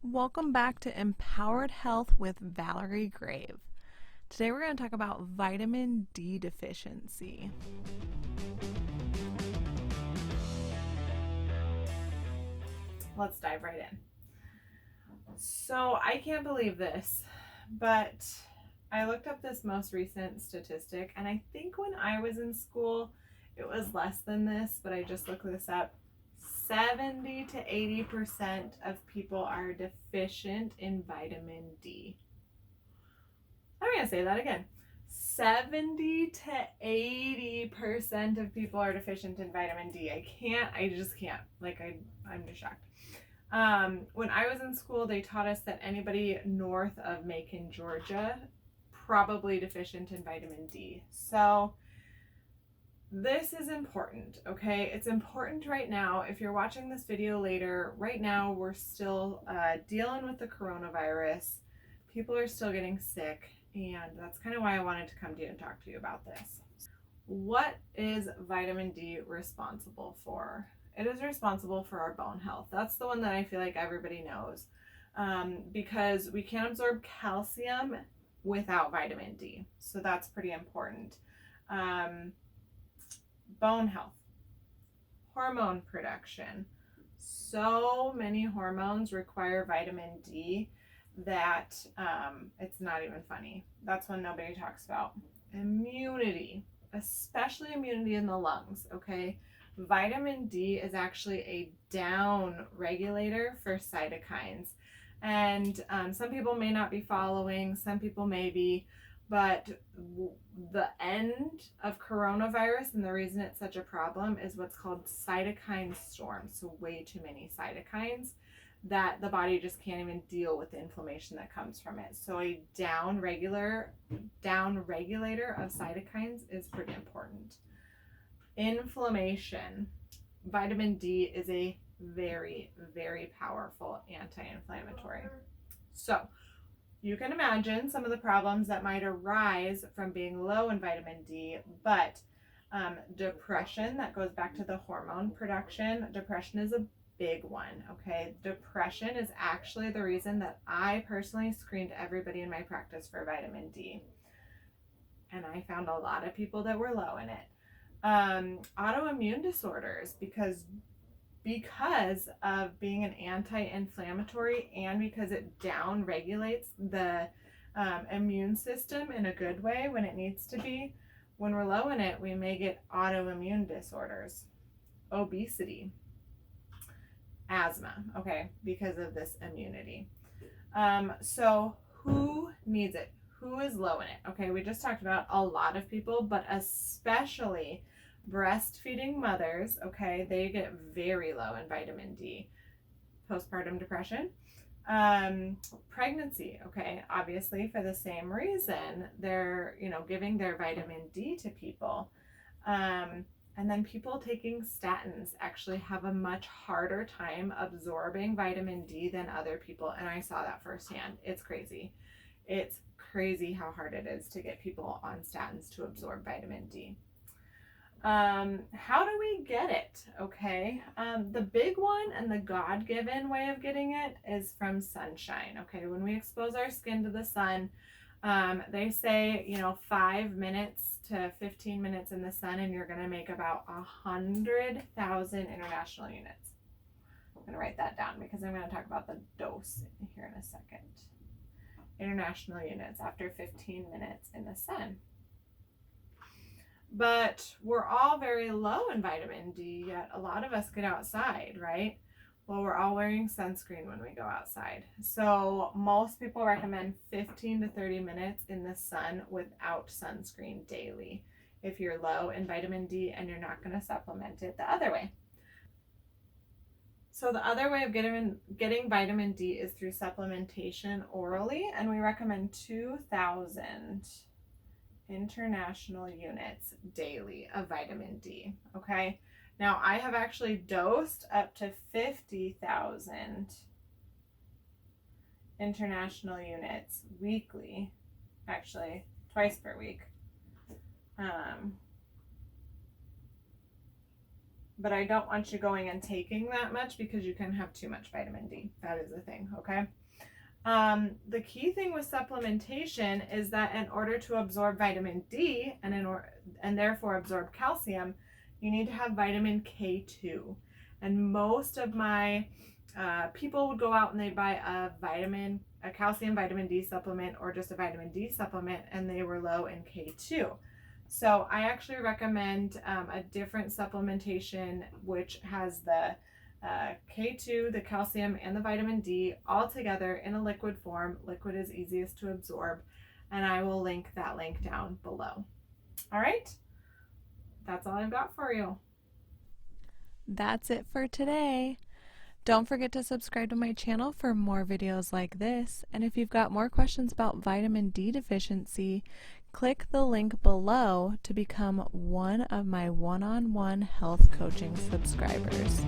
Welcome back to Empowered Health with Valerie Grave. Today we're going to talk about vitamin D deficiency. Let's dive right in. So I can't believe this, but I looked up this most recent statistic, and I think when I was in school it was less than this, but I just looked this up. 70 to 80% of people are deficient in vitamin D. I'm going to say that again. 70 to 80% of people are deficient in vitamin D. I just can't. I'm just shocked. When I was in school, they taught us that anybody north of Macon, Georgia, probably deficient in vitamin D. So this is important, okay? It's important right now. If you're watching this video later, right now we're still dealing with the coronavirus. People are still getting sick, and that's kind of why I wanted to come to you and talk to you about this. What is vitamin D responsible for? It is responsible for our bone health. That's the one that I feel like everybody knows, because we can't absorb calcium without vitamin D. So that's pretty important. Bone health, hormone production. So many hormones require vitamin D that it's not even funny. That's one nobody talks about. Immunity, especially immunity in the lungs, okay? Vitamin D is actually a down regulator for cytokines. And some people may not be following, some people may be, but the end of coronavirus and the reason it's such a problem is what's called cytokine storm. So way too many cytokines that the body just can't even deal with the inflammation that comes from it. So a down regulator of cytokines is pretty important. Inflammation. Vitamin D is a very, very powerful anti-inflammatory. So you can imagine some of the problems that might arise from being low in vitamin D, but depression, that goes back to the hormone production. Depression is a big one, okay? Depression is actually the reason that I personally screened everybody in my practice for vitamin D. And I found a lot of people that were low in it. Autoimmune disorders, because of being an anti-inflammatory and because it down regulates the immune system in a good way when it needs to be. When we're low in it, we may get autoimmune disorders, obesity, asthma, okay, because of this immunity. So who needs it? Who is low in it? Okay, we just talked about a lot of people, but especially breastfeeding mothers, okay, they get very low in vitamin D. Postpartum depression, pregnancy, okay, obviously for the same reason they're giving their vitamin D to people, and then people taking statins actually have a much harder time absorbing vitamin D than other people, and I saw that firsthand. It's crazy how hard it is to get people on statins to absorb vitamin D. How do we get it? Okay. The big one and the God-given way of getting it is from sunshine. Okay. When we expose our skin to the sun, they say, 5 minutes to 15 minutes in the sun, and you're going to make about 100,000 international units. I'm going to write that down because I'm going to talk about the dose here in a second. International units after 15 minutes in the sun. But we're all very low in vitamin D, yet a lot of us get outside, right? Well, we're all wearing sunscreen when we go outside. So most people recommend 15 to 30 minutes in the sun without sunscreen daily if you're low in vitamin D and you're not going to supplement it the other way. So the other way of getting vitamin D is through supplementation orally, and we recommend 2,000 international units daily of vitamin D, okay? Now, I have actually dosed up to 50,000 international units weekly, actually twice per week, but I don't want you going and taking that much because you can have too much vitamin D. That is the thing, okay? The key thing with supplementation is that in order to absorb vitamin D and therefore absorb calcium, you need to have vitamin K2. And most of my people would go out and they'd buy a calcium vitamin D supplement or just a vitamin D supplement, and they were low in K2. So I actually recommend a different supplementation which has the K2, the calcium, and the vitamin D all together in a liquid form. Liquid is easiest to absorb, and I will link that link down below. All right, that's all I've got for you. That's it for today. Don't forget to subscribe to my channel for more videos like this, and if you've got more questions about vitamin D deficiency, click the link below to become one of my one-on-one health coaching subscribers.